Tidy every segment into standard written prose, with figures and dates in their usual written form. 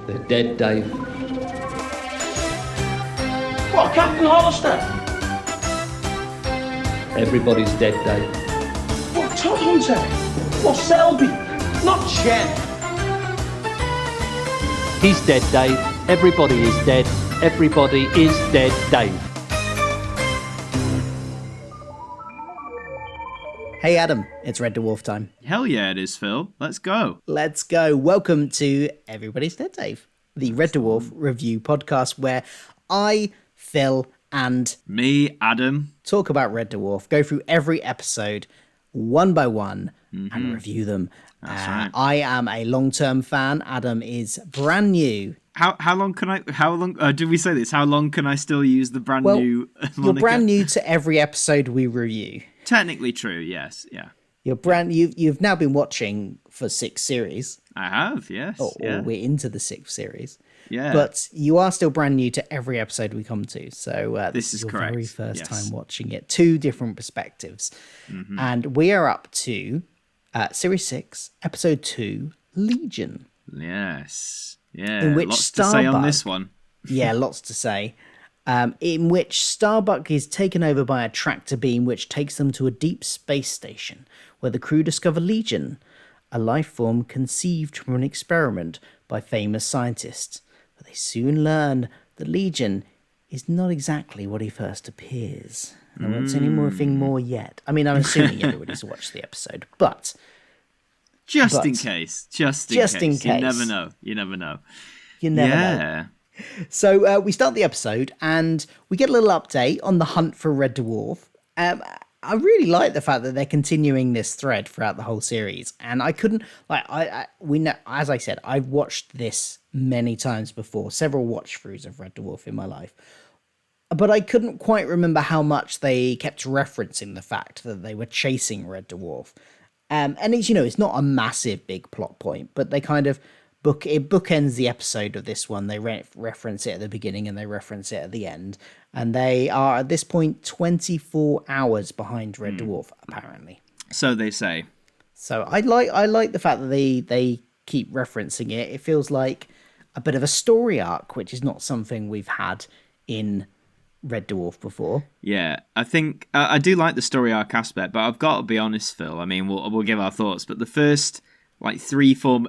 They're dead, Dave. What, Captain Hollister? Everybody's dead, Dave. What, Todd Hunter? What, Selby? Not Jen. He's dead, Dave. Everybody is dead. Everybody is dead, Dave. Hey Adam, it's Red Dwarf time. Hell yeah, it is, Phil. Let's go. Let's go. Welcome to Everybody's Dead, Dave, the Red Dwarf review podcast where I, Phil, and me, Adam, talk about Red Dwarf, go through every episode one by one and review them. That's right. I am a long-term fan. Adam is brand new. How long did we say this? How long can I still use the brand new moniker? You're brand new to every episode we review. Technically true, yes, yeah. You've now been watching for 6 series. I have, yes. Or we're into the 6th series. Yeah. But you are still brand new to every episode we come to. So this is your correct. very first time watching it. 2 different perspectives. Mm-hmm. And we are up to Series 6, Episode 2, Legion. Yes. Yeah, In which lots to say on Starbuck- this one. Yeah, lots to say. In which Starbuck is taken over by a tractor beam which takes them to a deep space station where the crew discover Legion, a life form conceived from an experiment by famous scientists. But they soon learn that Legion is not exactly what he first appears. And I won't say anything more yet. I mean, I'm assuming everybody's watched the episode, but... Just in case. Just in case. You never know. You never know. You never know. So we start the episode and we get a little update on the hunt for Red Dwarf. I really like the fact that they're continuing this thread throughout the whole series, and I couldn't we know, as I said, I've watched this many times before, several watch throughs of Red Dwarf in my life, but I couldn't quite remember how much they kept referencing the fact that they were chasing Red Dwarf. And it's, it's not a massive big plot point, but they kind of bookends the episode of this one. They reference it at the beginning and they reference it at the end. And they are, at this point, 24 hours behind Red Dwarf, apparently. So they say. So I like the fact that they keep referencing it. It feels like a bit of a story arc, which is not something we've had in Red Dwarf before. Yeah, I think I do like the story arc aspect, but I've got to be honest, Phil. I mean, we'll give our thoughts, but the first 3-4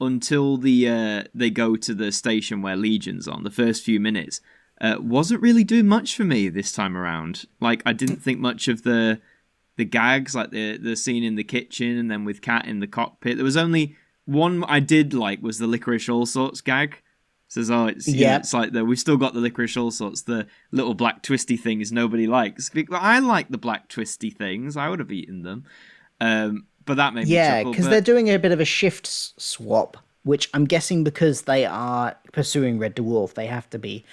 until they go to the station where Legion's on, the first few minutes wasn't really doing much for me this time around. Like, I didn't think much of the gags, like the scene in the kitchen and then with Kat in the cockpit. There was only one I did like, was the licorice all sorts gag. Says, it's like we've still got the licorice all sorts, the little black twisty things nobody likes. I like the black twisty things. I would have eaten them. But that made me chuckle. Because they're doing a bit of a shift swap, which I'm guessing because they are pursuing Red Dwarf, they have to be,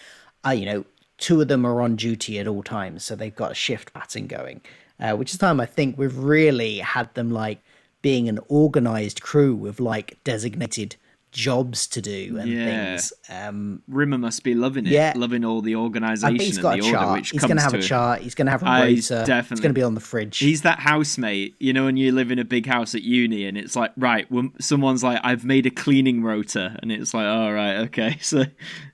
2 of them are on duty at all times, so they've got a shift pattern going, which is time I think we've really had them being an organised crew with designated jobs to do and things. Rimmer must be loving it, loving all the organisation and the order which he's comes going to have to a chart, he's going to have a rotor, definitely. It's going to be on the fridge. He's that housemate, when you live in a big house at uni and it's like, right, someone's like, I've made a cleaning rotor, and it's like, all right, okay, so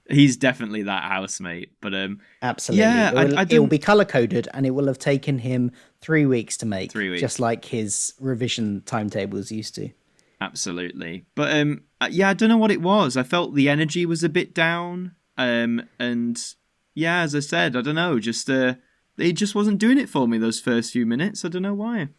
he's definitely that housemate. But absolutely, it will be color-coded and it will have taken him 3 weeks to make, 3 weeks. Just like his revision timetables used to. Absolutely. But I don't know what it was. I felt the energy was a bit down. And yeah, as I said, I don't know, just it just wasn't doing it for me those first few minutes. I don't know why.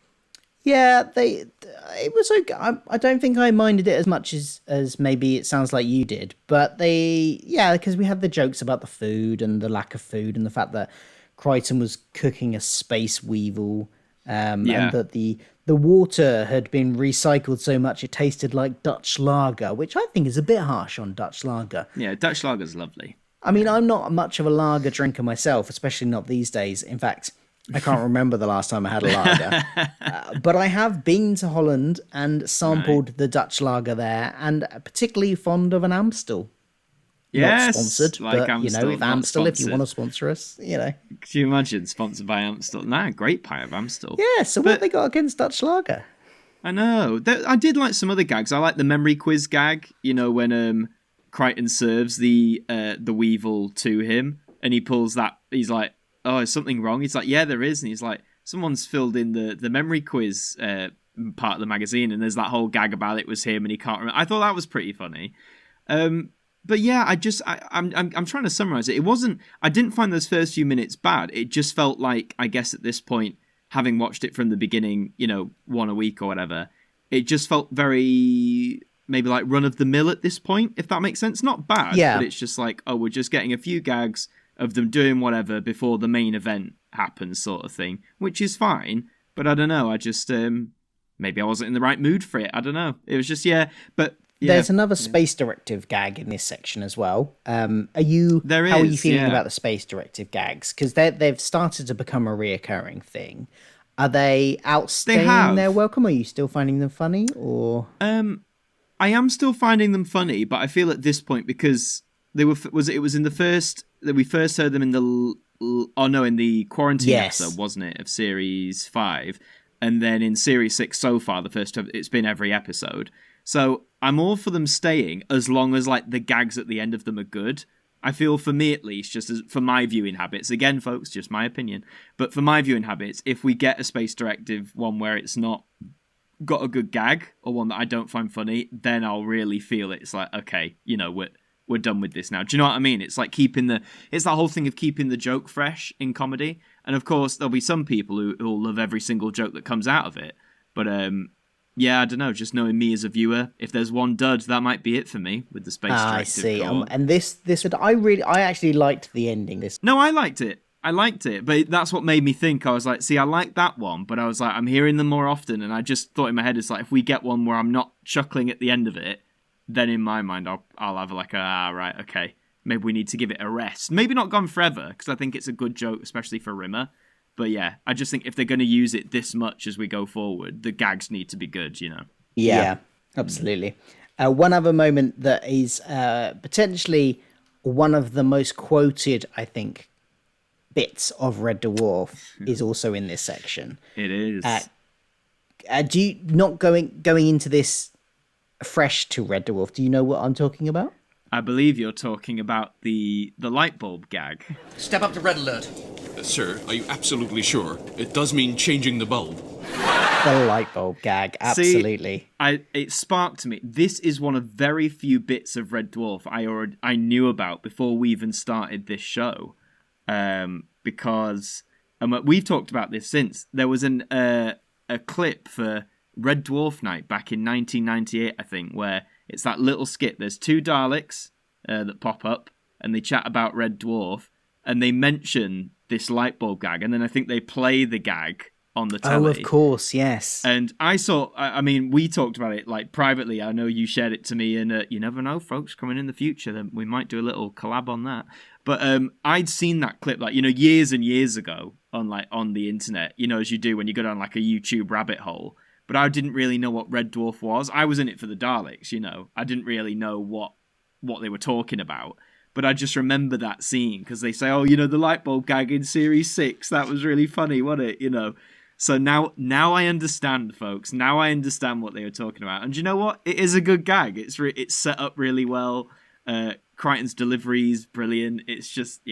Yeah, it was okay. I don't think I minded it as much as maybe it sounds like you did. But because we had the jokes about the food and the lack of food and the fact that Crichton was cooking a space weevil, and that the water had been recycled so much it tasted like Dutch lager, which I think is a bit harsh on Dutch lager. Yeah, Dutch lager's lovely. I mean, I'm not much of a lager drinker myself, especially not these days. In fact, I can't remember the last time I had a lager. But I have been to Holland and sampled the Dutch lager there, and particularly fond of an Amstel. Yes, not sponsored, like but Amstel, if Amstel, if you want to sponsor us, Could you imagine sponsored by Amstel? Nah, great pie of Amstel. Yeah, so what they got against Dutch lager? I know. I did like some other gags. I like the memory quiz gag. When Crichton serves the Weevil to him, and he pulls that. He's like, "Oh, is something wrong?" He's like, "Yeah, there is." And he's like, "Someone's filled in the memory quiz part of the magazine, and there's that whole gag about it was him, and he can't remember." I thought that was pretty funny. But yeah, I'm trying to summarize it. It wasn't. I didn't find those first few minutes bad. It just felt like, I guess at this point, having watched it from the beginning, one a week or whatever, it just felt very maybe like run of the mill at this point, if that makes sense. Not bad, yeah. But it's just like, oh, we're just getting a few gags of them doing whatever before the main event happens, sort of thing, which is fine. But I don't know. I just maybe I wasn't in the right mood for it. I don't know. It was just but. Yeah. There's another space directive gag in this section as well. How are you feeling about the space directive gags? Because they've started to become a reoccurring thing. Are they outstaying their welcome? Are you still finding them funny? Or I am still finding them funny, but I feel at this point, because it was in the first that we first heard them in the quarantine episode, wasn't it, of series 5, and then in series 6 so far, the first time, it's been every episode. So I'm all for them staying as long as like the gags at the end of them are good. I feel, for me at least, just as for my viewing habits, again, folks, just my opinion, but for my viewing habits, if we get a space directive one where it's not got a good gag or one that I don't find funny, then I'll really feel it. It's like, okay, we're done with this now. Do you know what I mean? It's like it's that whole thing of keeping the joke fresh in comedy. And of course, there'll be some people who'll love every single joke that comes out of it. But yeah, I don't know. Just knowing me as a viewer, if there's one dud, that might be it for me with the space directive. I see. And this I actually liked the ending. No, I liked it. But that's what made me think. I was like, see, I like that one, but I was like, I'm hearing them more often, and I just thought in my head, it's like, if we get one where I'm not chuckling at the end of it, then in my mind, I'll have like right, okay, maybe we need to give it a rest. Maybe not Gone Forever, because I think it's a good joke, especially for Rimmer. But yeah, I just think if they're going to use it this much as we go forward, the gags need to be good, Yeah, absolutely. One other moment that is potentially one of the most quoted, I think, bits of Red Dwarf is also in this section. It is. Do you, not going into this fresh to Red Dwarf, do you know what I'm talking about? I believe you're talking about the light bulb gag. Step up to red alert. Sir, are you absolutely sure? It does mean changing the bulb. The light bulb gag, absolutely. See, it sparked me. This is one of very few bits of Red Dwarf I knew about before we even started this show. Because we've talked about this since. There was a clip for Red Dwarf Night back in 1998, I think, where it's that little skit. There's 2 Daleks that pop up, and they chat about Red Dwarf, and they mention this light bulb gag, and then I think they play the gag on the telly. Oh, of course, yes. And we talked about it like privately. I know you shared it to me, and you never know, folks, coming in the future, then we might do a little collab on that. But I'd seen that clip years and years ago on the internet, as you do when you go down like a YouTube rabbit hole. But I didn't really know what Red Dwarf was. I was in it for the Daleks, I didn't really know what they were talking about. But I just remember that scene because they say, oh, the light bulb gag in series 6, that was really funny, wasn't it? So now I understand, folks. Now I understand what they were talking about. And you know what? It is a good gag. It's set up really well. Crichton's delivery is brilliant. It's just,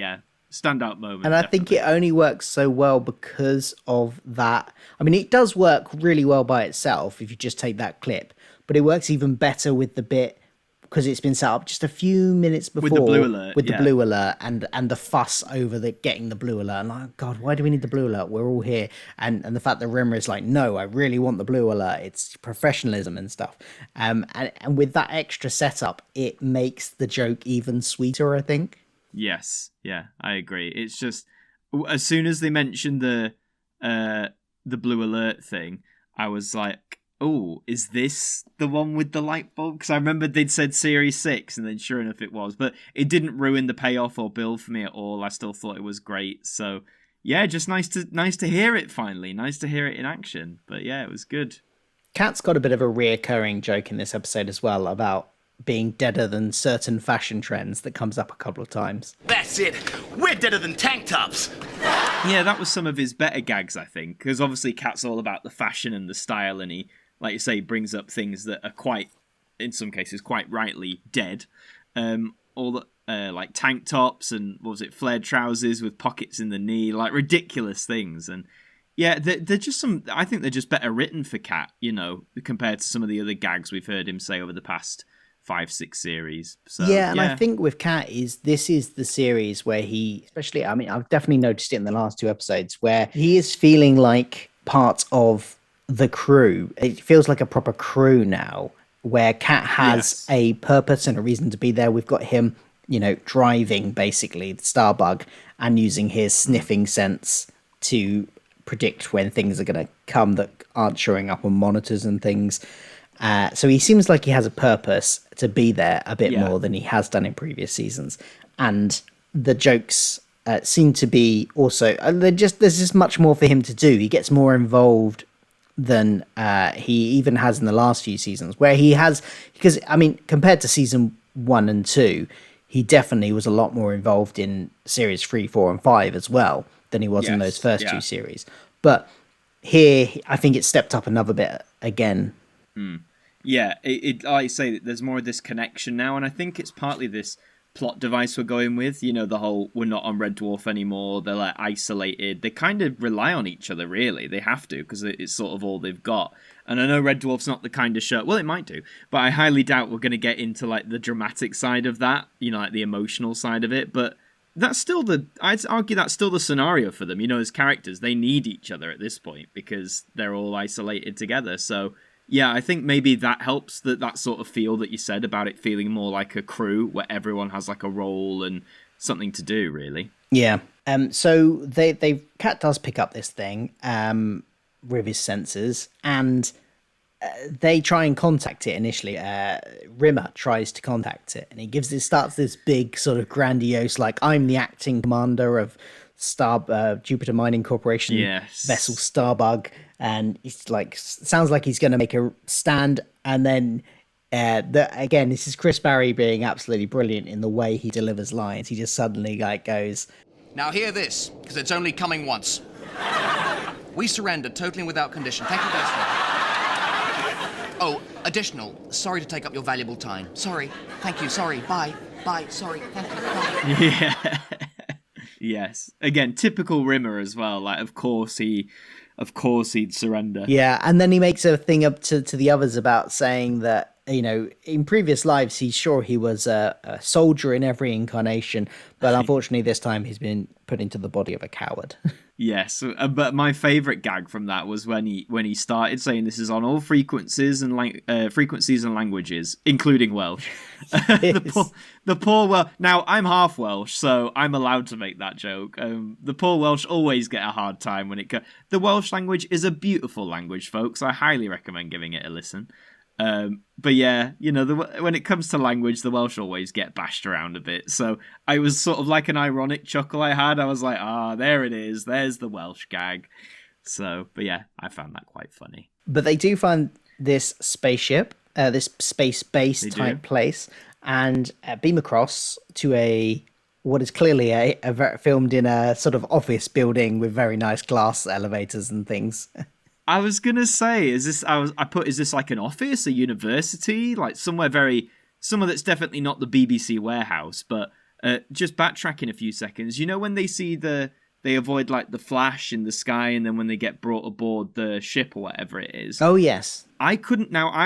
standout moment. And I think it only works so well because of that. I mean, it does work really well by itself if you just take that clip. But it works even better with the bit because it's been set up just a few minutes before with the blue alert, the blue alert and the fuss over getting the blue alert. And like, God, why do we need the blue alert? We're all here. And the fact that Rimmer is like, no, I really want the blue alert. It's professionalism and stuff. And with that extra setup, it makes the joke even sweeter, I think. Yes, yeah, I agree. It's just as soon as they mentioned the blue alert thing, I was like, oh, is this the one with the light bulb? Because I remember they'd said Series 6, and then sure enough it was. But it didn't ruin the payoff or build for me at all. I still thought it was great. So, yeah, just nice to hear it finally. Nice to hear it in action. But, yeah, it was good. Kat's got a bit of a reoccurring joke in this episode as well about being deader than certain fashion trends that comes up a couple of times. That's it. We're deader than tank tops. Yeah, that was some of his better gags, I think. Because obviously Kat's all about the fashion and the style, and he, like you say, brings up things that are quite, in some cases, quite rightly dead. All the like tank tops and what was it, flared trousers with pockets in the knee, like ridiculous things. And yeah, they're just some. I think they're just better written for Cat, compared to some of the other gags we've heard him say over the past 5-6 series. So yeah, and I think with Cat this is the series where he, especially, I mean, I've definitely noticed it in the last 2 episodes where he is feeling like part of the crew. It feels like a proper crew now, where Cat has a purpose and a reason to be there. We've got him, driving basically the Starbug and using his sniffing sense to predict when things are going to come that aren't showing up on monitors and things. So he seems like he has a purpose to be there a bit more than he has done in previous seasons. And the jokes seem to be also, there's just much more for him to do. He gets more involved than he even has in the last few seasons, where he has, because, I mean, compared to season 1 and 2, he definitely was a lot more involved in series 3, 4, and 5 as well than he was in those first 2 series. But here, I think it stepped up another bit again. Yeah, it like I say, there's more of this connection now, and I think it's partly this plot device we're going with, the whole we're not on Red Dwarf anymore, they're like isolated, they kind of rely on each other, really, they have to, because it's sort of all they've got. And I know Red Dwarf's not the kind of show, well, it might do, but I highly doubt we're going to get into like the dramatic side of that, like the emotional side of it, but that's still I'd argue that's still the scenario for them, as characters, they need each other at this point, because they're all isolated together, so yeah, I think maybe that helps, that sort of feel that you said about it feeling more like a crew where everyone has like a role and something to do, really. Yeah. So Cat does pick up this thing with his sensors, and they try and contact it initially. Rimmer tries to contact it, and he starts this big sort of grandiose, like, I'm the acting commander of Jupiter Mining Corporation vessel Starbug, and it's like, sounds like he's going to make a stand, and then again, this is Chris Barry being absolutely brilliant in the way he delivers lines. He just suddenly goes, Now hear this, because it's only coming once. We surrender totally and without condition. Thank you, guys. Oh, additional. Sorry to take up your valuable time. Sorry. Thank you. Sorry. Bye. Bye. Sorry. Thank you. Bye. Yeah. Yes. Again, typical Rimmer as well. Like, of course he'd surrender. Yeah, and then he makes a thing up to the others about saying that, in previous lives, he's sure he was a soldier in every incarnation, but unfortunately this time he's been put into the body of a coward. Yes, but my favourite gag from that was when he started saying this is on all frequencies and languages, including Welsh. the poor Welsh. Now I'm half Welsh, so I'm allowed to make that joke. The poor Welsh always get a hard time when it comes. The Welsh language is a beautiful language, folks. I highly recommend giving it a listen. But yeah, when it comes to language, the Welsh always get bashed around a bit. So I was sort of like an ironic chuckle I had. I was like, there it is. There's the Welsh gag. So, but yeah, I found that quite funny. But they do find this spaceship, this space base type place, and beam across to what is clearly filmed in a sort of office building with very nice glass elevators and things. I was gonna say, is this like an office, a university, like somewhere that's definitely not the BBC warehouse? But just backtracking a few seconds, when they see they avoid like the flash in the sky, and then when they get brought aboard the ship or whatever it is. Oh yes. I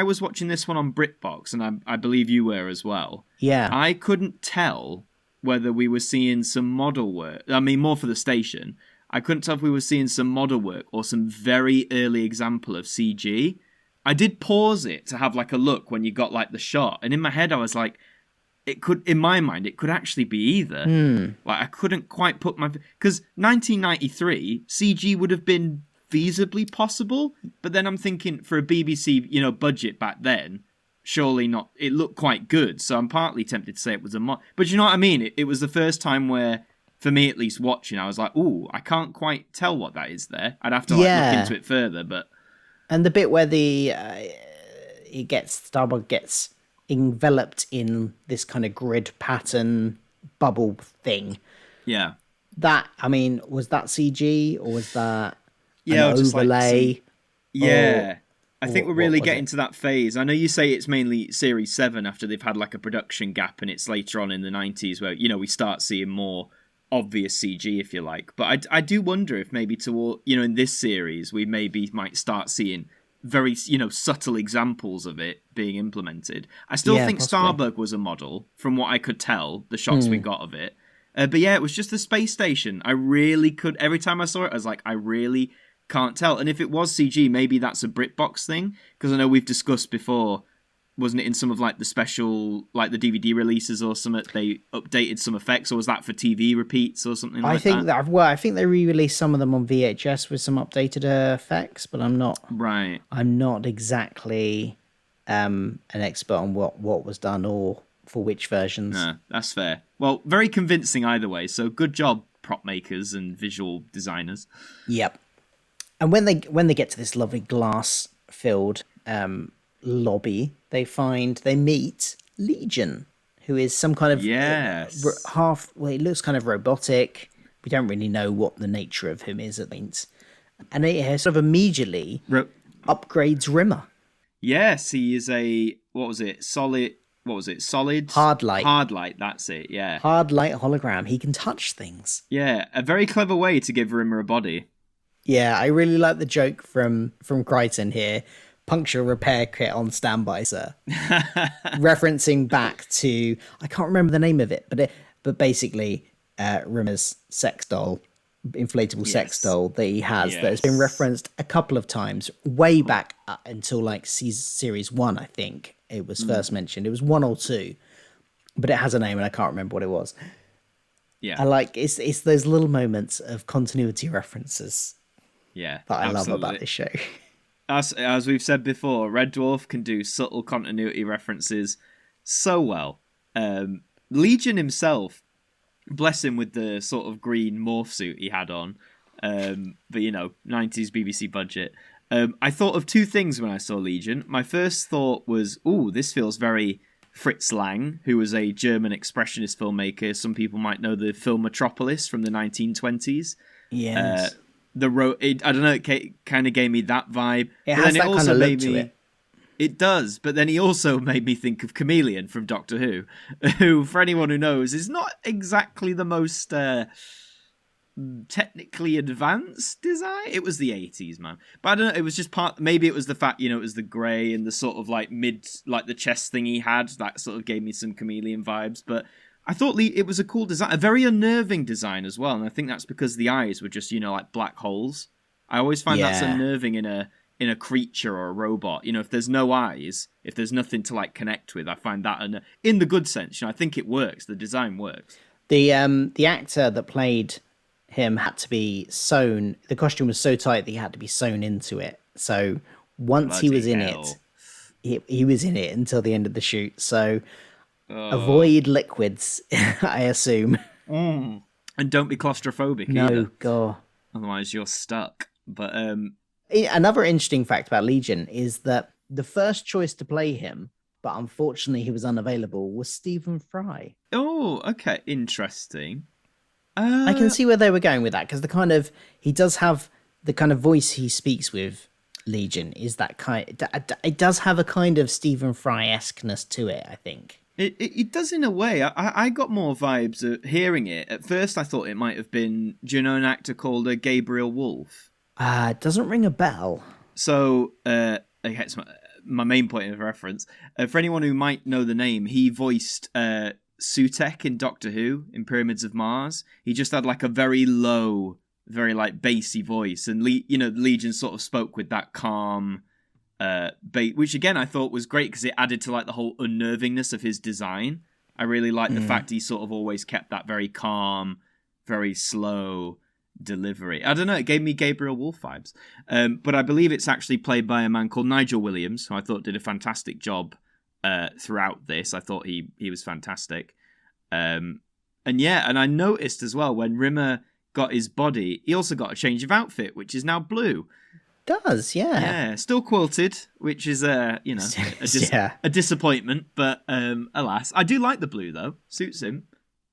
was watching this one on BritBox, and I believe you were as well. Yeah. I couldn't tell whether we were seeing some model work. I mean, more for the station. I couldn't tell if we were seeing some model work or some very early example of CG. I did pause it to have like a look when you got like the shot, and in my head I was like, in my mind, it could actually be either. Like I couldn't quite put because 1993 CG would have been feasibly possible, but then I'm thinking for a BBC, budget back then, surely not. It looked quite good, so I'm partly tempted to say it was a mod. But you know what I mean? It was the first time where, for me at least, watching, I was like, "Ooh, I can't quite tell what that is there." I'd have to look into it further, but. And the bit where Starbug gets enveloped in this kind of grid pattern bubble thing. Yeah. That, I mean, was that CG or was that an overlay? Yeah. I think we're really getting to that phase. I know you say it's mainly Series 7 after they've had like a production gap, and it's later on in the 90s where, we start seeing more obvious CG, if you like. But I do wonder if maybe toward, in this series, we maybe might start seeing very, subtle examples of it being implemented. I still think possibly. Starbug was a model, from what I could tell, the shots we got of it. But yeah, it was just the space station. I really could, every time I saw it, I was like, I really can't tell. And if it was CG, maybe that's a BritBox thing, because I know we've discussed before, wasn't it in some of like the special, like the DVD releases or something, they updated some effects, or was that for TV repeats or something like that? I think they re-released some of them on VHS with some updated effects, but I'm not exactly an expert on what was done or for which versions. No, that's fair. Well, very convincing either way, so good job, prop makers and visual designers. Yep. And when they get to this lovely glass-filled lobby, they meet Legion, who is some kind of it looks kind of robotic. We don't really know what the nature of him is at least. And it sort of immediately upgrades Rimmer. Yes, he is solid hard light, that's it. Yeah, hard light hologram. He can touch things. Yeah, a very clever way to give Rimmer a body. Yeah, I really like the joke from Crichton here. Puncture repair kit on standby, sir. Referencing back to, I can't remember the name of it, but basically Rimmer's sex doll, inflatable sex doll that he has that has been referenced a couple of times, way back until like series 1, I think it was first mentioned. It was 1 or 2, but it has a name and I can't remember what it was. Yeah, I like it's those little moments of continuity references. Yeah, that I love about this show. As we've said before, Red Dwarf can do subtle continuity references so well. Legion himself, bless him with the sort of green morph suit he had on, but 90s BBC budget. I thought of two things when I saw Legion. My first thought was, this feels very Fritz Lang, who was a German expressionist filmmaker. Some people might know the film Metropolis from the 1920s. Yes. I don't know, it kind of gave me that vibe. It has that kind of look to it. It does, but then he also made me think of Chameleon from Doctor who, for anyone who knows, is not exactly the most technically advanced design. It was the 80s, man. But I don't know, it was just maybe it was the fact, it was the grey and the sort of like the chest thing he had, that sort of gave me some Chameleon vibes, but I thought it was a cool design, a very unnerving design as well, and I think that's because the eyes were just, like black holes. I always find that's unnerving in a creature or a robot. If there's no eyes, if there's nothing to like connect with, I find that in the good sense. I think it works. The design works. The actor that played him had to be sewn. The costume was so tight that he had to be sewn into it. So once he was in it, he was in it until the end of the shoot. So. Avoid liquids, I assume. And don't be claustrophobic either. God. Otherwise you're stuck. But another interesting fact about Legion is that the first choice to play him, but unfortunately he was unavailable, was Stephen Fry. Oh, okay. Interesting. I can see where they were going with that, because he does have the kind of voice he speaks with. Legion is that kind. It does have a kind of Stephen Fry-esqueness to it, I think. It does in a way. I got more vibes of hearing it. At first I thought it might have been, do you know an actor called Gabriel Wolf? It doesn't ring a bell. So, it's my main point of reference. For anyone who might know the name, he voiced Sutek in Doctor Who, in Pyramids of Mars. He just had like a very low, very like bassy voice. And, Legion sort of spoke with that calm... which again I thought was great because it added to like the whole unnervingness of his design. I really like the fact he sort of always kept that very calm, very slow delivery. I don't know, it gave me Gabriel Wolf vibes. But I believe it's actually played by a man called Nigel Williams, who I thought did a fantastic job throughout this. I thought he was fantastic. And I noticed as well when Rimmer got his body, he also got a change of outfit, which is now blue. Does, yeah. Yeah, still quilted, which is a disappointment, but alas. I do like the blue though. Suits him.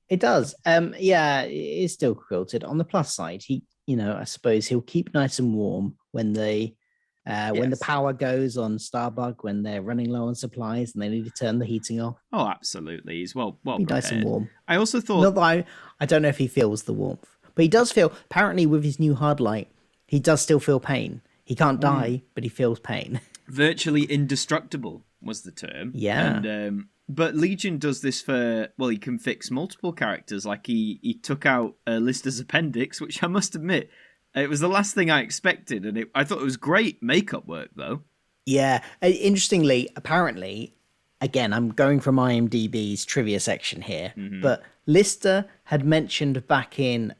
It does. It is still quilted. On the plus side, he, I suppose he'll keep nice and warm when the When the Yes. power goes on Starbug, when they're running low on supplies and they need to turn the heating off. Oh, absolutely. He's well Be prepared. nice and warm. I also thought Not that I don't know if he feels the warmth, but he does feel, apparently with his new hard light, he does still feel pain. He can't die, but he feels pain. virtually indestructible was the term. Yeah. And but Legion does this for, well, he can fix multiple characters. Like he took out Lister's appendix, which I must admit, it was the last thing I expected, and I thought it was great makeup work though. Yeah. Interestingly, apparently, again, I'm going from IMDb's trivia section here, but Lister had mentioned back in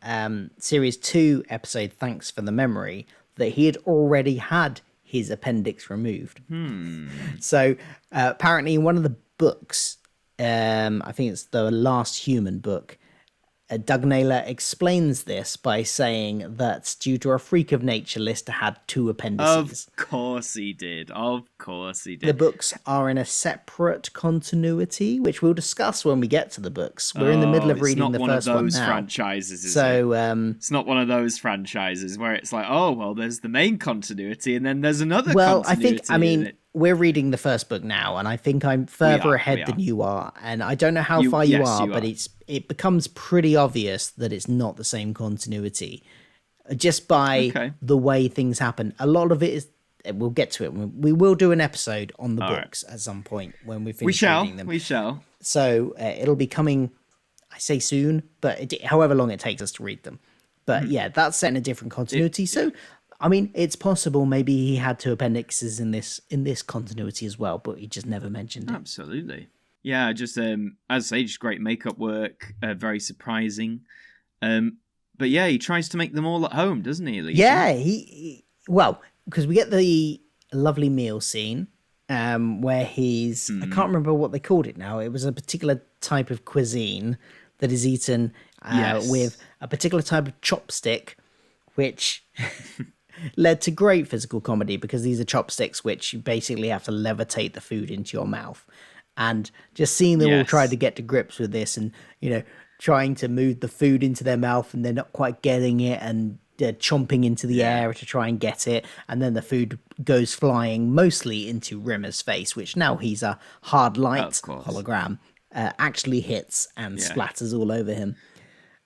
Series 2 episode Thanks for the Memory that he had already had his appendix removed. So apparently in one of the books, I think it's the Last Human book, Doug Naylor explains this by saying that due to a freak of nature, Lister had 2 appendices. Of course he did. Of course he did. The books are in a separate continuity, which we'll discuss when we get to the books. We're in the middle of reading the first one now. It's not one of those franchises, is So, it? It's not one of those franchises where it's like, oh, well, there's the main continuity and then there's another continuity. I mean, we're reading the first book now, and I think I'm further ahead than you are. And I don't know how far you are, but it becomes pretty obvious that it's not the same continuity. Just by the way things happen. A lot of it is, we'll get to it. We will do an episode on the books at some point when we finish reading them. We shall. So it'll be coming, I say soon, but however long it takes us to read them. But yeah, that's set in a different continuity. I mean, it's possible maybe he had 2 appendixes in this continuity as well, but he just never mentioned it. Absolutely. Yeah, just as I say, just great makeup work, very surprising. But yeah, he tries to make them all at home, doesn't he, Legion? Yeah, he well, because we get the lovely meal scene where he's I can't remember what they called it now. It was a particular type of cuisine that is eaten with a particular type of chopstick, which led to great physical comedy because these are chopsticks which you basically have to levitate the food into your mouth. And just seeing them all try to get to grips with this and, trying to move the food into their mouth and they're not quite getting it and they're chomping into the air to try and get it. And then the food goes flying mostly into Rimmer's face, which now he's a hard light hologram, actually hits and splatters all over him.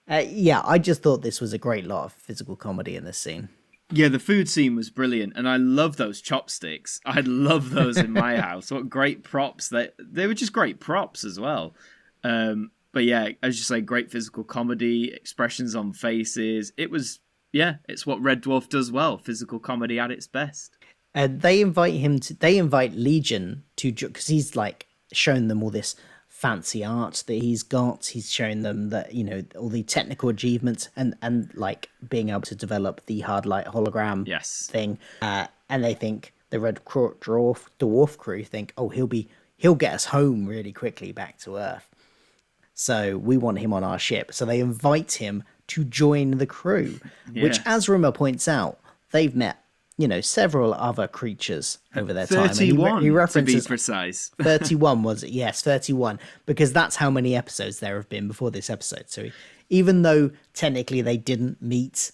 I just thought this was a great lot of physical comedy in this scene. Yeah, the food scene was brilliant, and I love those chopsticks. I'd love those in my house. What great props. They were just great props as well. But yeah, as you say, great physical comedy, expressions on faces. It was, it's what Red Dwarf does well, physical comedy at its best. They invite Legion to, because he's like shown them all this fancy art that he's got. He's shown them that, all the technical achievements and like being able to develop the hard light hologram thing. And they think the Red Dwarf crew think, oh, he'll get us home really quickly back to Earth. So we want him on our ship. So they invite him to join the crew, which, as Rimmer points out, they've met several other creatures over their time. 31, he references, to be precise. 31 was it? Yes, 31. Because that's how many episodes there have been before this episode. So even though technically they didn't meet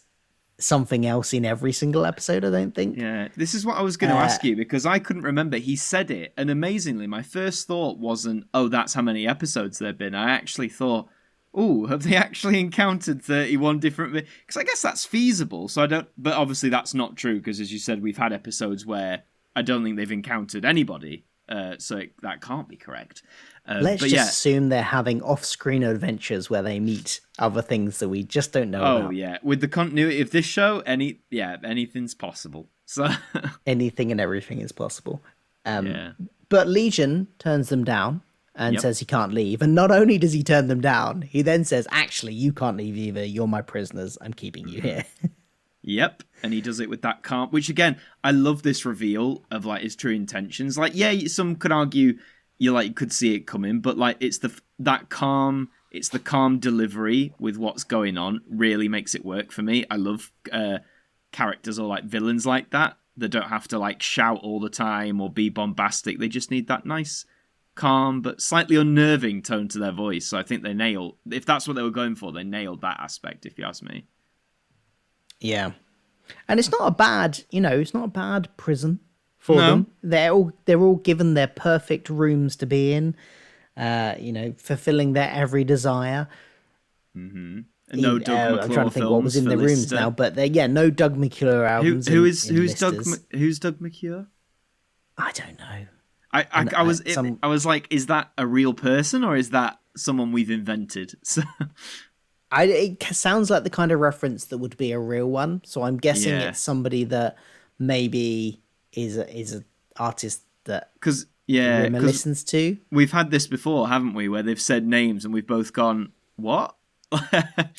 something else in every single episode, I don't think. Yeah, this is what I was going to ask you, because I couldn't remember. He said it, and amazingly, my first thought wasn't, oh, that's how many episodes there have been. I actually thought, oh, have they actually encountered 31 different... Because I guess that's feasible, so I don't... But obviously that's not true, because as you said, we've had episodes where I don't think they've encountered anybody, so that can't be correct. Let's just assume they're having off-screen adventures where they meet other things that we just don't know about. Oh, yeah. With the continuity of this show, anything's possible. So anything and everything is possible. But Legion turns them down and says he can't leave. And not only does he turn them down, he then says, actually, you can't leave either. You're my prisoners. I'm keeping you here. Yep. And he does it with that calm, which again, I love this reveal of like his true intentions. Like, some could argue you could see it coming, but like it's the calm delivery with what's going on really makes it work for me. I love characters or like villains like that don't have to like shout all the time or be bombastic. They just need that nice, calm but slightly unnerving tone to their voice. So I think if that's what they were going for, they nailed that aspect, if you ask me. Yeah. And it's not a bad, it's not a bad prison for No. them. They're all given their perfect rooms to be in, fulfilling their every desire. Mm-hmm. No Doug McClure I'm trying to think what was in films the for rooms Lister. now, but no Doug McClure albums. Who's Doug? Doug McClure? I don't know. I was like, is that a real person or is that someone we've invented? So It sounds like the kind of reference that would be a real one. So I'm guessing Yeah. it's somebody that maybe is an artist that Rimmer 'cause listens to. we've had this before, haven't we? Where they've said names and we've both gone, what?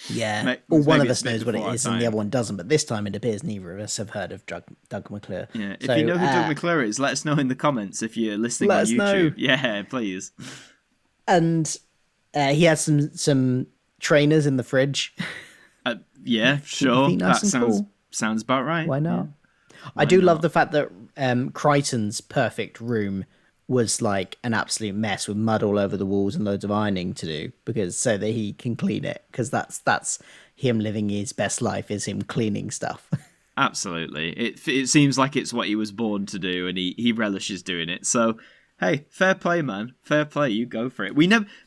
Yeah, Well, one maybe of it's us a bit knows what it before our is and the time. other one doesn't. But this time it appears neither of us have heard of Doug McClure. Yeah, if So, you know who Doug McClure is, let us know in the comments if you're listening Let on us YouTube. know. Yeah, please. And he has some trainers in the fridge. Yeah, sure. feet nice That and cool. sounds about right. Why not? Yeah. I do love not? the fact that Crichton's perfect room was like an absolute mess with mud all over the walls and loads of ironing to do so that he can clean it, because that's him living his best life, is him cleaning stuff. Absolutely. It seems like it's what he was born to do, and he relishes doing it. So, hey, fair play, man. Fair play. You go for it.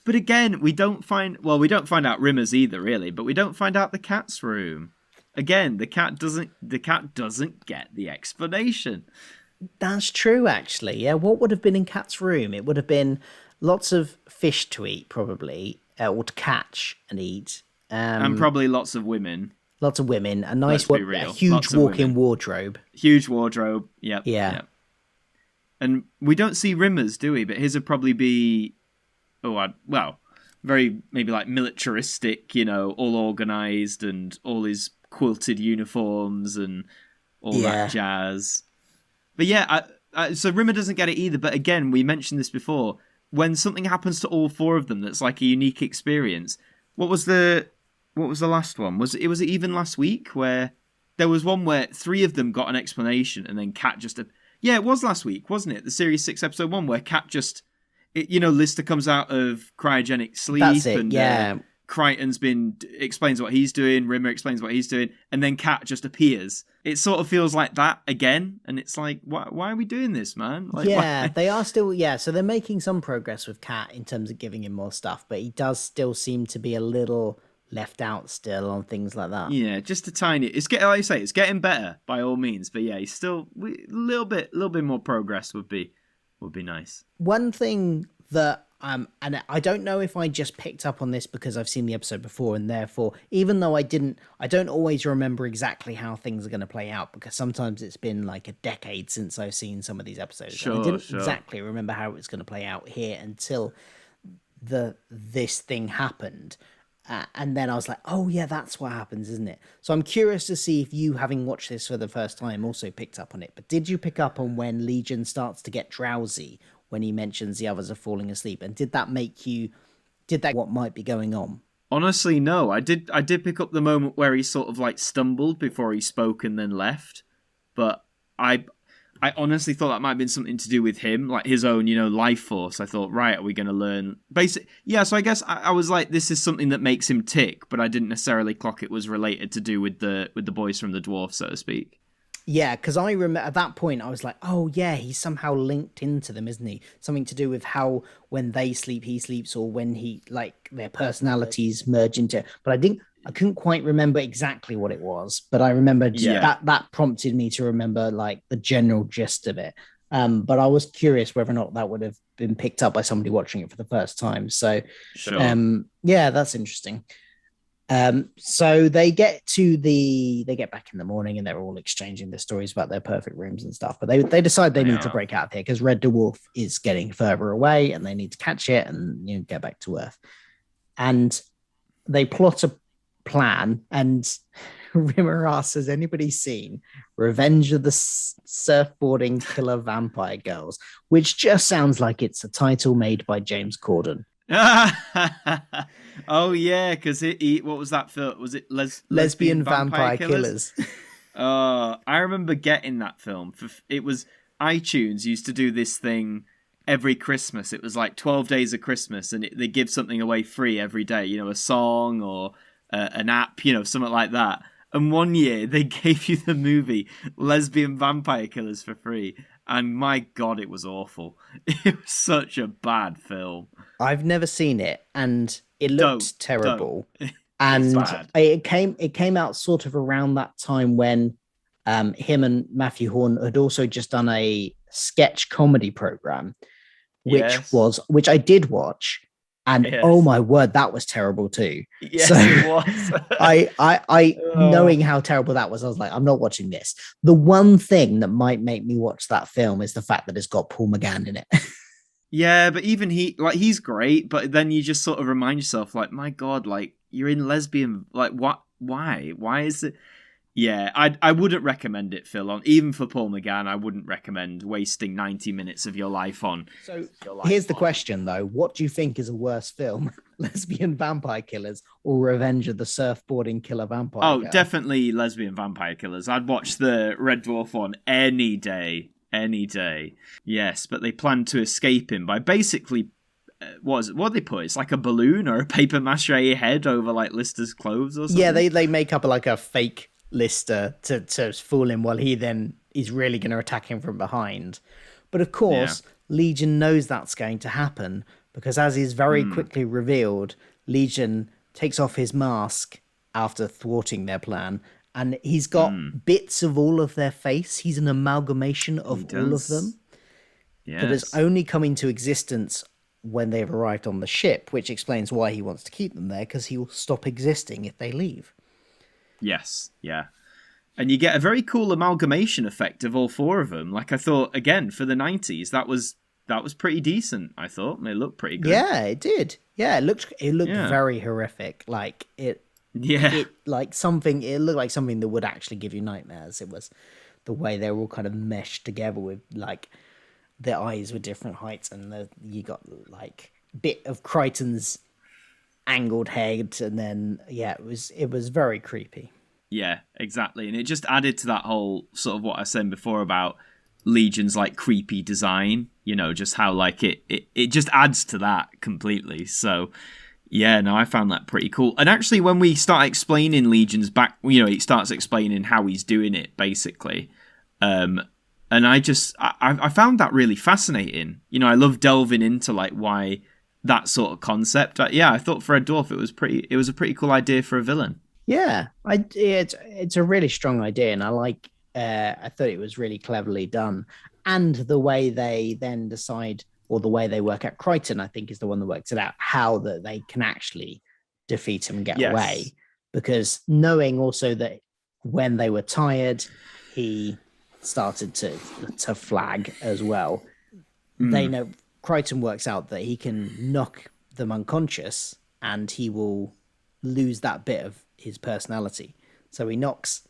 But again, we don't find out Rimmer's either, really. But we don't find out the cat's room. Again, the cat doesn't get the explanation. That's true, actually. Yeah, what would have been in Cat's room? It would have been lots of fish to eat, probably, or to catch and eat. And probably lots of women. Lots of women, a Let's be real. a huge Lots of walk-in women. wardrobe. Huge wardrobe. Yep. Yeah. And we don't see Rimmer's, do we? But his would probably be, very maybe like militaristic, all organised and all his quilted uniforms and all that jazz. But yeah, so Rimmer doesn't get it either. But again, we mentioned this before. When something happens to all four of them that's like a unique experience. What was the last one? Was it even last week where there was one where three of them got an explanation and then Cat just... Yeah, it was last week, wasn't it? The Series 6, Episode 1, where Cat just... Lister comes out of cryogenic sleep. That's it, and, yeah. Crichton's explains what he's doing, Rimmer explains what he's doing, and then Cat just appears. It sort of feels like that again, and it's like, why are we doing this, man? Like, Yeah, why? they are still... Yeah, so they're making some progress with Cat in terms of giving him more stuff, but he does still seem to be a little left out still on things like that. Yeah, just a tiny... It's getting, like you say, it's getting better by all means, but yeah, he's still... A little bit more progress would be nice. One thing that and I don't know if I just picked up on this because I've seen the episode before, and therefore, even though I don't always remember exactly how things are going to play out, because sometimes it's been like a decade since I've seen some of these episodes. Sure, I didn't sure. exactly remember how it was going to play out here until this thing happened. And then I was like, oh yeah, that's what happens, isn't it? So I'm curious to see if you, having watched this for the first time, also picked up on it. But did you pick up on when Legion starts to get drowsy, when he mentions the others are falling asleep? And did that what might be going on? Honestly, no. I did pick up the moment where he sort of like stumbled before he spoke and then left. But I honestly thought that might have been something to do with him, like his own, life force. I thought, right, are we going to learn? Yeah, so I guess I was like, this is something that makes him tick, but I didn't necessarily clock it was related to do with the boys from the Dwarf, so to speak. Yeah, because I remember at that point I was like, oh yeah, he's somehow linked into them, isn't he? Something to do with how when they sleep, he sleeps, or when he, like, their personalities merge into. But I couldn't quite remember exactly what it was. But I remember that prompted me to remember like the general gist of it. But I was curious whether or not that would have been picked up by somebody watching it for the first time. So, Sure. Yeah, that's interesting. So they get back in the morning and they're all exchanging their stories about their perfect rooms and stuff, but they decide they need to break out of here because Red Dwarf is getting further away and they need to catch it and get back to Earth. And they plot a plan, and Rimmer asks, has anybody seen Revenge of the Surfboarding Killer Vampire Girls, which just sounds like it's a title made by James Corden. Oh yeah, because what was that film? Was it Lesbian Vampire Killers? I remember getting that film. It was iTunes used to do this thing every Christmas. It was like 12 days of Christmas, and they give something away free every day. A song or an app, something like that. And one year they gave you the movie Lesbian Vampire Killers for free. And my God, it was awful. It was such a bad film. I've never seen it, and it looked terrible. Don't. And bad. it came out sort of around that time when him and Matthew Horn had also just done a sketch comedy program, which I did watch. And oh my word, that was terrible too. Yes, so it was. I knowing how terrible that was, I was like, I'm not watching this. The one thing that might make me watch that film is the fact that it's got Paul McGann in it. Yeah, but even he's great, but then you just sort of remind yourself, like, my God, like, you're in lesbian, like, what? Why is it? Yeah, I wouldn't recommend it, Phil. Even for Paul McGann, I wouldn't recommend wasting 90 minutes of your life on. So here's the question, though. What do you think is a worse film? Lesbian Vampire Killers or Revenge of the Surfboarding Killer Vampire? Oh, definitely Lesbian Vampire Killers. I'd watch the Red Dwarf one any day. Any day. Yes, but they plan to escape him by basically... what they put? It's like a balloon or a paper mache head over like Lister's clothes or something? Yeah, they make up like a fake Lister to fool him while he's really going to attack him from behind. But of course, Legion knows that's going to happen because as is very quickly revealed, Legion takes off his mask after thwarting their plan, and he's got bits of all of their face. He's an amalgamation of all of them that has only come into existence when they've arrived on the ship, which explains why he wants to keep them there, because he will stop existing if they leave. Yes, yeah. And you get a very cool amalgamation effect of all four of them. Like I thought, again, for the 90s, that was pretty decent, I thought. They looked pretty good. Yeah, it did. Yeah, it looked very horrific. Like it looked like something that would actually give you nightmares. It was the way they were all kind of meshed together with like their eyes were different heights, and you got like bit of Crichton's angled head, and then it was very creepy. Yeah, exactly. And it just added to that whole sort of what I was saying before about Legion's like creepy design, just how like it just adds to that completely. So yeah, no, I found that pretty cool. And actually when we start explaining Legion's back, he starts explaining how he's doing it basically. And I found that really fascinating. I love delving into like why that sort of concept. I thought for Red Dwarf it was a pretty cool idea for a villain. Yeah, it's a really strong idea, and I thought it was really cleverly done. And the way they then decide, or the way they work out Crichton, I think is the one that works it out, how that they can actually defeat him and get away. Because knowing also that when they were tired, he started to flag as well. They know Crichton works out that he can knock them unconscious and he will lose that bit of his personality. So he knocks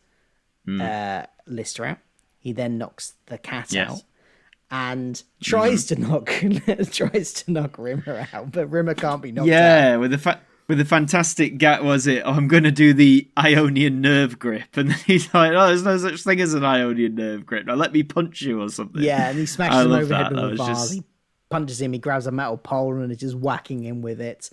Lister out. He then knocks the cat out and tries to knock Rimmer out, but Rimmer can't be knocked out. Yeah, with the fantastic gag, was it? Oh, I'm going to do the Ionian nerve grip, and then he's like, "Oh, there's no such thing as an Ionian nerve grip. Now let me punch you or something." Yeah, and he smashes him overhead with a vase. He punches him. He grabs a metal pole and is just whacking him with it.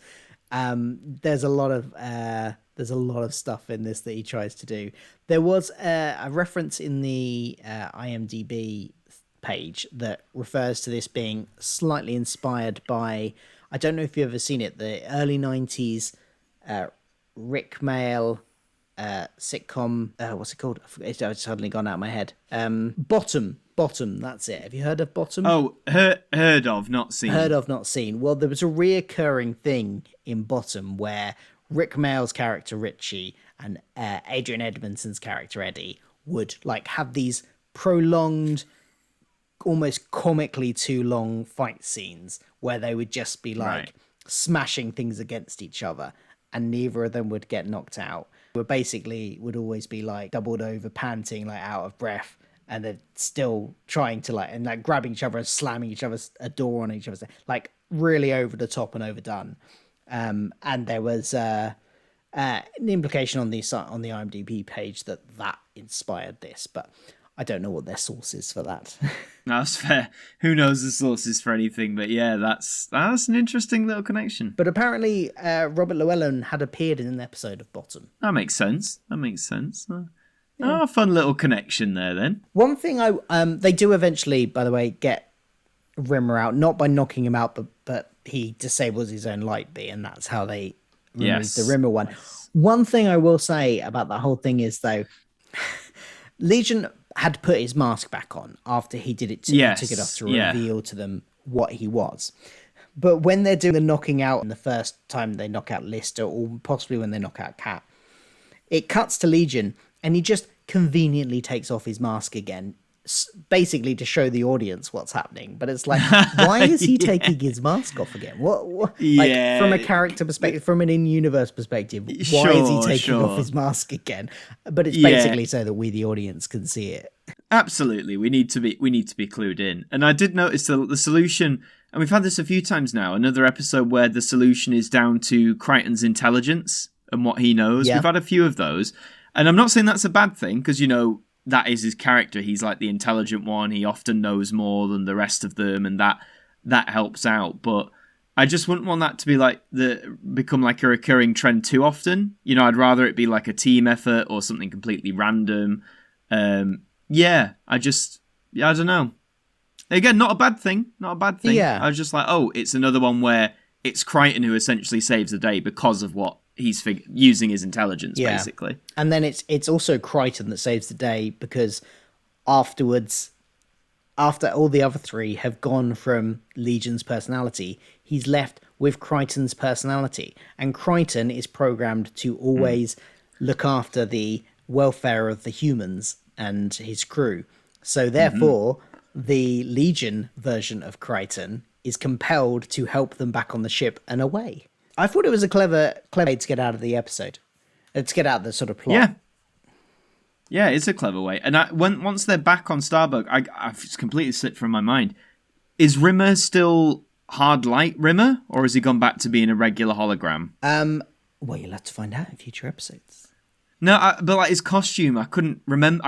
There's a lot of stuff in this that he tries to do. There was a reference in the IMDb page that refers to this being slightly inspired by, I don't know if you've ever seen it, the early 90s Rick Mail sitcom, what's it called? It's suddenly gone out of my head. Bottom, that's it. Have you heard of Bottom? Oh, heard of, not seen. Heard of, not seen. Well, there was a reoccurring thing in Bottom where Rick Mail's character Richie and Adrian Edmondson's character Eddie would like have these prolonged, almost comically too long fight scenes where they would just be like smashing things against each other, and neither of them would get knocked out. But basically would always be like doubled over, panting, like out of breath, and they're still trying to like grabbing each other and slamming each other's a door on each other's, like really over the top and overdone. And there was an implication on the IMDb page that inspired this, but I don't know what their source is for that. That's fair. Who knows the sources for anything? But yeah, that's an interesting little connection. But apparently, Robert Llewellyn had appeared in an episode of Bottom. That makes sense. Oh, fun little connection there then. One thing they do eventually, by the way, get Rimmer out, not by knocking him out, but he disables his own light bee, and that's how they remove the Rimmer one. Yes. One thing I will say about that whole thing is, though, Legion had put his mask back on after he did it. Took it off to reveal to them what he was. But when they're doing the knocking out, and the first time they knock out Lister, or possibly when they knock out Cat, it cuts to Legion, and he just conveniently takes off his mask again, basically to show the audience what's happening. But it's like, why is he taking his mask off again? What like, from a character perspective, from an in-universe perspective, why is he taking off his mask again? But it's basically so that we, the audience, can see it. Absolutely, we need to be clued in. And I did notice the solution, and we've had this a few times now. Another episode where the solution is down to Crichton's intelligence and what he knows. Yeah. We've had a few of those, and I'm not saying that's a bad thing, because that is his character. He's like the intelligent one. He often knows more than the rest of them, and that helps out. But I just wouldn't want that to be like become like a recurring trend too often. I'd rather it be like a team effort or something completely random. I don't know. Again, not a bad thing. Yeah. I was just like, it's another one where it's Crichton who essentially saves the day because of what he's using his intelligence, basically. And then it's also Crichton that saves the day, because afterwards, after all the other three have gone from Legion's personality, he's left with Crichton's personality. And Crichton is programmed to always look after the welfare of the humans and his crew. So therefore, the Legion version of Crichton is compelled to help them back on the ship and away. I thought it was a clever way to get out of the episode. To get out of the sort of plot. Yeah, it's a clever way. And once they're back on Starbug, it's completely slipped from my mind. Is Rimmer still hard light Rimmer, or has he gone back to being a regular hologram? Well, you'll have to find out in future episodes. No, but like his costume, I can't remember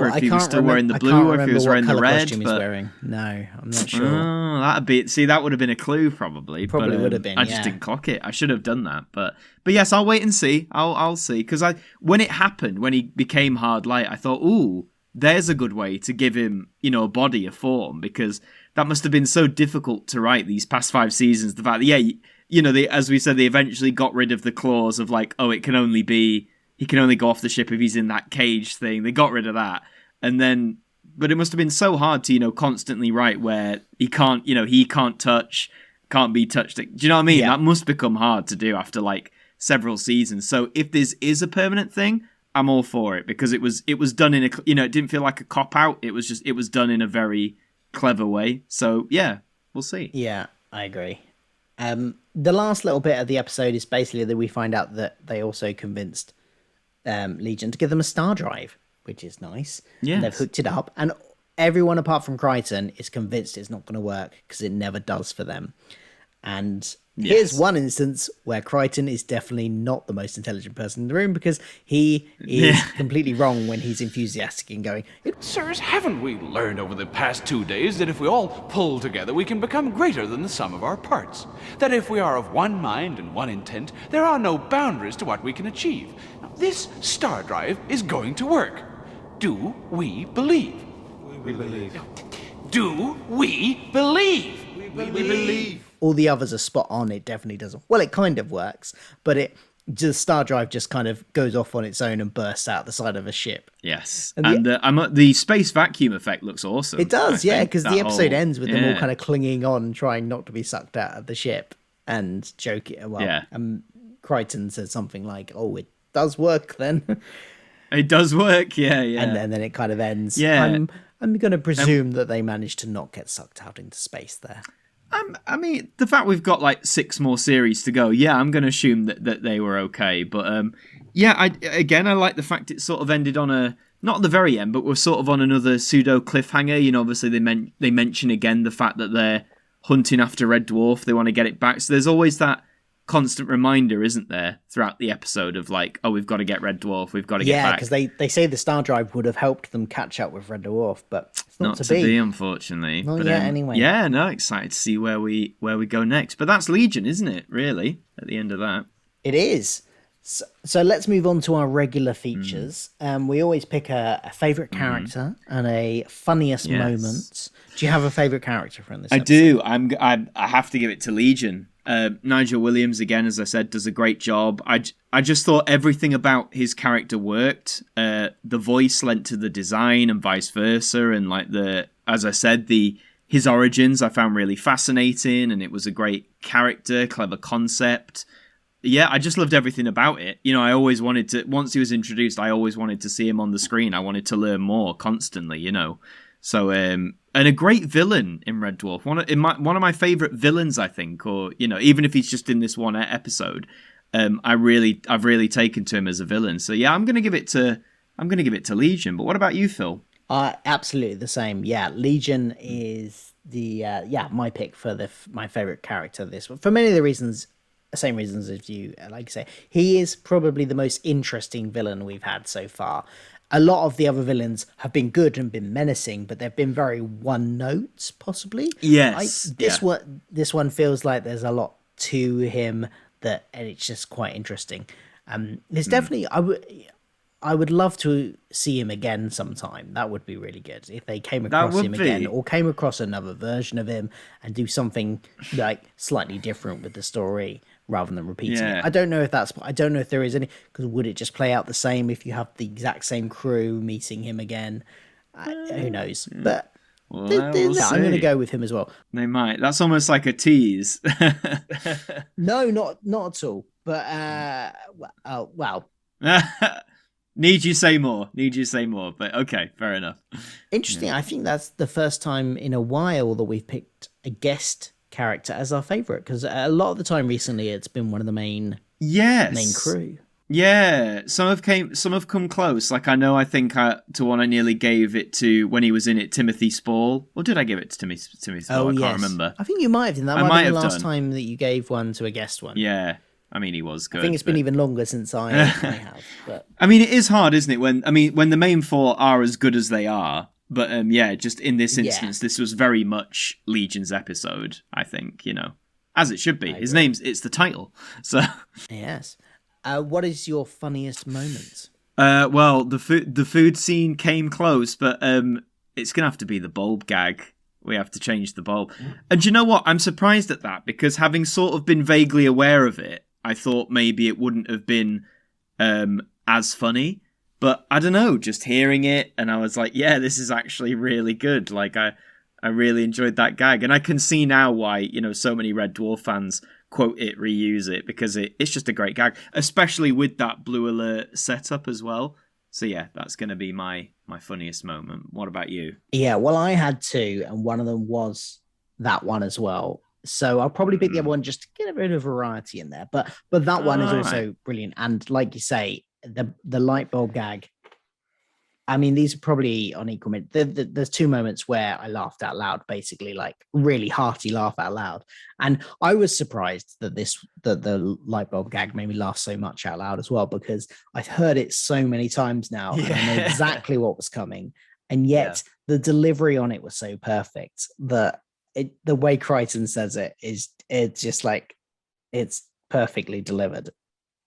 if he was still wearing the blue or if he was wearing the red. Costume he's wearing. No, I'm not sure. Oh, that would have been a clue probably. Probably would have been. I just didn't clock it. I should have done that, but yes, I'll wait and see. I'll see, because when it happened, when he became hard light, I thought, ooh, there's a good way to give him, a body, a form, because that must have been so difficult to write these past 5 seasons. The fact that as we said, they eventually got rid of the clause of like, he can only go off the ship if he's in that cage thing. They got rid of that. And then, but it must have been so hard to, constantly write where he can't touch, can't be touched. Do you know what I mean? Yeah. That must become hard to do after like several seasons. So if this is a permanent thing, I'm all for it, because it was done in a, it didn't feel like a cop out. It was done in a very clever way. So yeah, we'll see. Yeah, I agree. The last little bit of the episode is basically that we find out that they also convinced Legion to give them a star drive, which is nice. Yeah, they've hooked it up, and everyone apart from Crichton is convinced it's not going to work because it never does for them. And here's one instance where Crichton is definitely not the most intelligent person in the room, because he is completely wrong when he's enthusiastic and going, Sirs, haven't we learned over the past 2 days that if we all pull together, we can become greater than the sum of our parts? That if we are of one mind and one intent, there are no boundaries to what we can achieve. Now, this star drive is going to work. Do we believe? We believe. Do we believe? We believe. All the others are spot on. It definitely doesn't. Well, it kind of works, but the star drive just kind of goes off on its own and bursts out the side of a ship. Yes, and the space vacuum effect looks awesome. It does, because the episode ends with them all kind of clinging on, trying not to be sucked out of the ship, and joking. And Crichton says something like, "Oh, it does work then." It does work, yeah. And then it kind of ends. Yeah, I'm going to presume that they managed to not get sucked out into space there. I mean, the fact we've got like 6 more series to go, I'm going to assume that they were okay. But I like the fact it sort of ended on not at the very end, but we're sort of on another pseudo cliffhanger. Obviously they mention again the fact that they're hunting after Red Dwarf. They want to get it back. So there's always that constant reminder, isn't there, throughout the episode of like, oh, we've got to get Red Dwarf, we've got to get back. Yeah, because they say the Star Drive would have helped them catch up with Red Dwarf, but it's not to be, unfortunately. Not but, yet, anyway. Yeah, no, excited to see where we go next. But that's Legion, isn't it? Really, at the end of that, it is. So let's move on to our regular features. We always pick a favourite character and a funniest moment. Do you have a favourite character from this episode? do. I have to give it to Legion. Nigel Williams, again, as I said, does a great job. I just thought everything about his character worked. The voice lent to the design and vice versa. And like as I said, his origins I found really fascinating, and it was a great character, clever concept. Yeah, I just loved everything about it. You know, I always wanted to, once he was introduced, I always wanted to see him on the screen. I wanted to learn more constantly, you know. So, and a great villain in Red Dwarf. One of my favourite villains, I think, or, you know, even if he's just in this one episode, I've really taken to him as a villain. So yeah, I'm gonna give it to Legion. But what about you, Phil? Absolutely the same. Yeah, Legion is my pick for my favourite character this one. For many of the same reasons as you, like I say. He is probably the most interesting villain we've had so far. A lot of the other villains have been good and been menacing, but they've been very one note, possibly. Yes. This one feels like there's a lot to him and it's just quite interesting. There's definitely I would love to see him again sometime. That would be really good if they came across him again, or came across another version of him and do something like slightly different with the story rather than repeating it. I don't know if there is any, because would it just play out the same if you have the exact same crew meeting him again? Who knows? But I'm going to go with him as well. They might. That's almost like a tease. No, not at all. But well. Need you say more? But okay, fair enough. Interesting. Yeah. I think that's the first time in a while that we've picked a guest character as our favourite, because a lot of the time recently it's been one of the main crew. Yeah, some have come close. Like I think to one I nearly gave it to when he was in it, Timothy Spall. Or did I give it to Timothy Spall? I can't remember. I think you might have done that. Might have been the last time that you gave one to a guest one. Yeah. I mean, he was good. I think it's been even longer since I have. But I mean, it is hard, isn't it? When the main four are as good as they are. But just in this instance, this was very much Legion's episode, I think, you know. As it should be. It's the title. So yes. What is your funniest moment? Well, the food scene came close, but it's going to have to be the bulb gag. We have to change the bulb. And you know what? I'm surprised at that, because having sort of been vaguely aware of it, I thought maybe it wouldn't have been as funny. But I don't know, just hearing it, and I was like, yeah, this is actually really good. Like, I really enjoyed that gag. And I can see now why, you know, so many Red Dwarf fans quote it, reuse it, because it's just a great gag, especially with that Blue Alert setup as well. So yeah, that's going to be my funniest moment. What about you? Yeah, well, I had two, and one of them was that one as well. So I'll probably pick the other one just to get a bit of variety in there. But that one is also brilliant. And like you say, the light bulb gag. I mean, these are probably on equal. There's two moments where I laughed out loud, basically, like really hearty laugh out loud. And I was surprised that the light bulb gag made me laugh so much out loud as well, because I've heard it so many times now, and I know exactly what was coming. And yet the delivery on it was so perfect that the way Crichton says it's just like, it's perfectly delivered,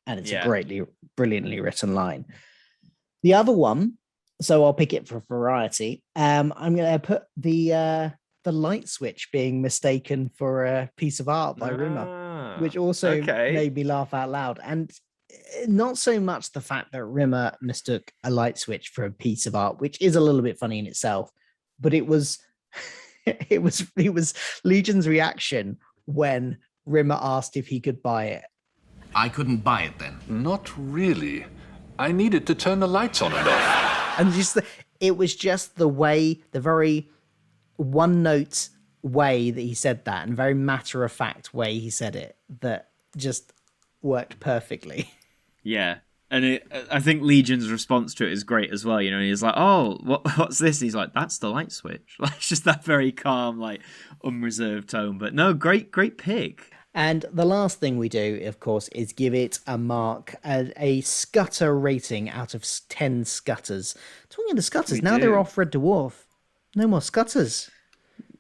and it's a brilliantly written line. The other one, so I'll pick it for variety. I'm going to put the light switch being mistaken for a piece of art by Rimmer, which also made me laugh out loud. And not so much the fact that Rimmer mistook a light switch for a piece of art, which is a little bit funny in itself, but it was it was Legion's reaction when Rimmer asked if he could buy it. I couldn't buy it then. Not really. I needed to turn the lights on and off. And it was just the way, the very one note way that he said that, and very matter of fact way he said it, that just worked perfectly. Yeah. And I think Legion's response to it is great as well. You know, he's like, "Oh, what's this?" And he's like, "That's the light switch." Like, it's just that very calm, like unreserved tone. But no, great pick. And the last thing we do, of course, is give it a mark, a scutter rating out of 10 scutters. Talking of the scutters, now they're off Red Dwarf. No more scutters.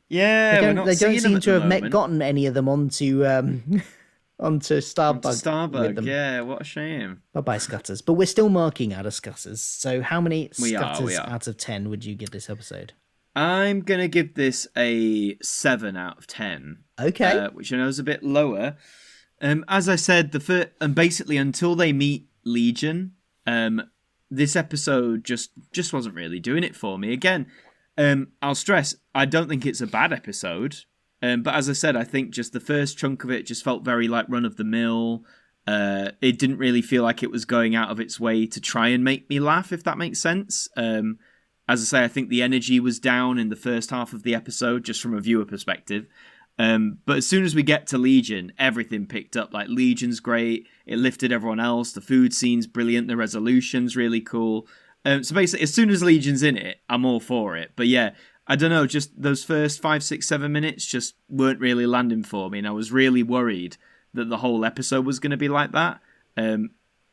Yeah, they don't seem to have gotten any of them onto Starbug. Starbug, yeah, what a shame. Bye-bye, scutters. But we're still marking out of scutters. So how many scutters out of 10 would you give this episode? I'm going to give this a 7 out of 10. Okay. Which I know is a bit lower. As I said, and basically until they meet Legion, this episode just wasn't really doing it for me. Again, I'll stress, I don't think it's a bad episode. But as I said, I think just the first chunk of it just felt very like run-of-the-mill. It didn't really feel like it was going out of its way to try and make me laugh, if that makes sense. As I say, I think the energy was down in the first half of the episode, just from a viewer perspective. But as soon as we get to Legion, everything picked up. Like, Legion's great. It lifted everyone else. The food scene's brilliant. The resolution's really cool. So basically, as soon as Legion's in it, I'm all for it. But yeah, I don't know, just those first 5, 6, 7 minutes just weren't really landing for me. And I was really worried that the whole episode was going to be like that.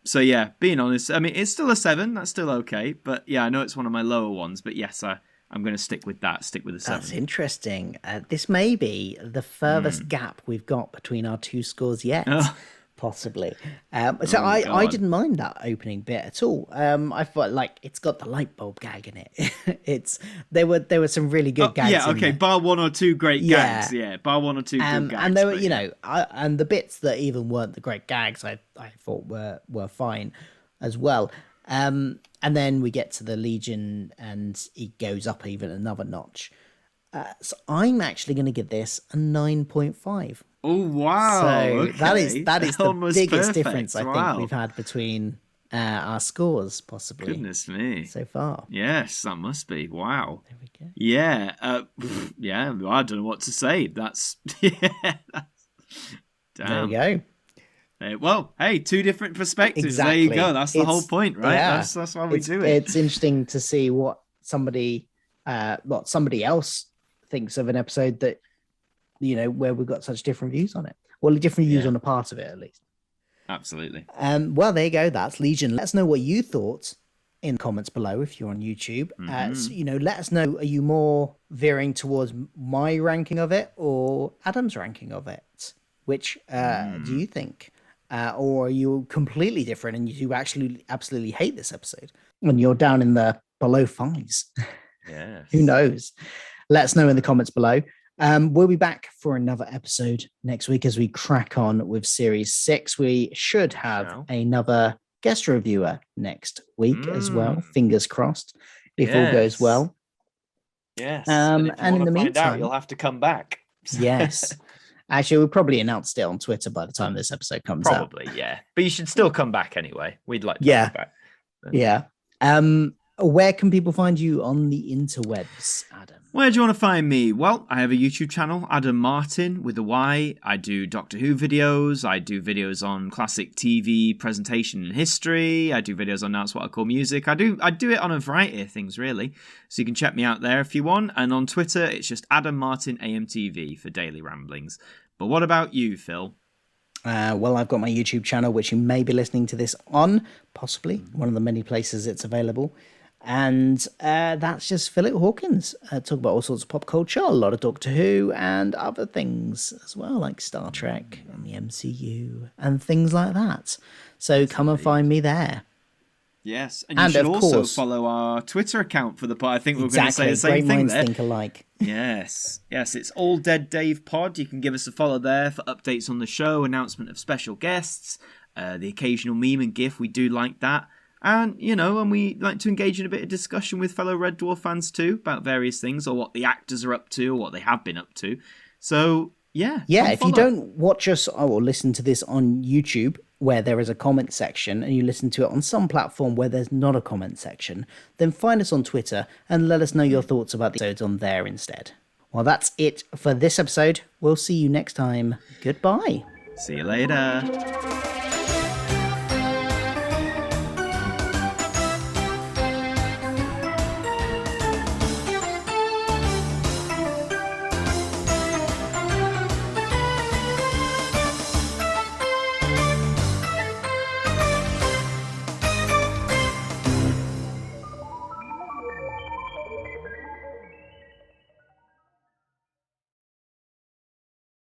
So yeah, being honest, I mean, it's still a 7. That's still okay. But yeah, I know it's one of my lower ones. But yes, I'm going to stick with that. Stick with the 7. That's interesting. This may be the furthest gap we've got between our two scores yet. Possibly. I didn't mind that opening bit at all. I felt like it's got the light bulb gag in it. There were some really good gags. Yeah, okay. Bar 1 or 2 great gags. Yeah, bar 1 or 2 good gags. And there were, and the bits that even weren't the great gags, I thought were fine as well. And then we get to the Legion, and it goes up even another notch. So I'm actually going to give this a 9.5. Oh wow! So okay. that is the biggest perfect. difference I think we've had between our scores, possibly. Goodness me! So far, yes, that must be. Wow. There we go. Yeah, yeah. I don't know what to say. That's yeah. There Damn. you go. Well, hey, 2 different perspectives. Exactly. There you go. That's the whole point, right? Yeah. That's why we do it. It's interesting to see what somebody else thinks of an episode that, where we've got such different views on it. Well, different views on a part of it, at least. Absolutely. Well, there you go. That's Legion. Let us know what you thought in the comments below if you're on YouTube. Let us know, are you more veering towards my ranking of it or Adam's ranking of it? Which do you think? Or are you completely different and you absolutely hate this episode? And you're down in the below 5s. Yes. Who knows? Let us know in the comments below. We'll be back for another episode next week as we crack on with Series 6. We should have another guest reviewer next week as well. Fingers crossed, if all goes well. Yes. And in the meantime, you'll have to come back. Yes. Actually, we'll probably announce it on Twitter by the time this episode comes out. Probably, yeah. But you should still come back anyway. We'd like to come back. Yeah. Where can people find you on the interwebs, Adam? Where do you want to find me? Well, I have a YouTube channel, Adam Martyn with a Y. I do Doctor Who videos. I do videos on classic TV presentation and history. I do videos on That's What I Call Music. I do it on a variety of things, really. So you can check me out there if you want. And on Twitter, it's just Adam Martyn AMTV for daily ramblings. But what about you, Phil? Well, I've got my YouTube channel, which you may be listening to this on, possibly, one of the many places it's available. And that's just Philip Hawkins. Talk about all sorts of pop culture, a lot of Doctor Who, and other things as well, like Star Trek and the MCU and things like that. So come and find me there. Yes, and you should also follow our Twitter account for the pod. I think we're going to say the same thing there. Think alike. Yes, it's All Dead Dave Pod. You can give us a follow there for updates on the show, announcement of special guests, the occasional meme and GIF. We do like that. And, and we like to engage in a bit of discussion with fellow Red Dwarf fans too about various things or what the actors are up to or what they have been up to. So, yeah. Yeah, if you don't watch us or listen to this on YouTube where there is a comment section and you listen to it on some platform where there's not a comment section, then find us on Twitter and let us know your thoughts about the episodes on there instead. Well, that's it for this episode. We'll see you next time. Goodbye. See you later.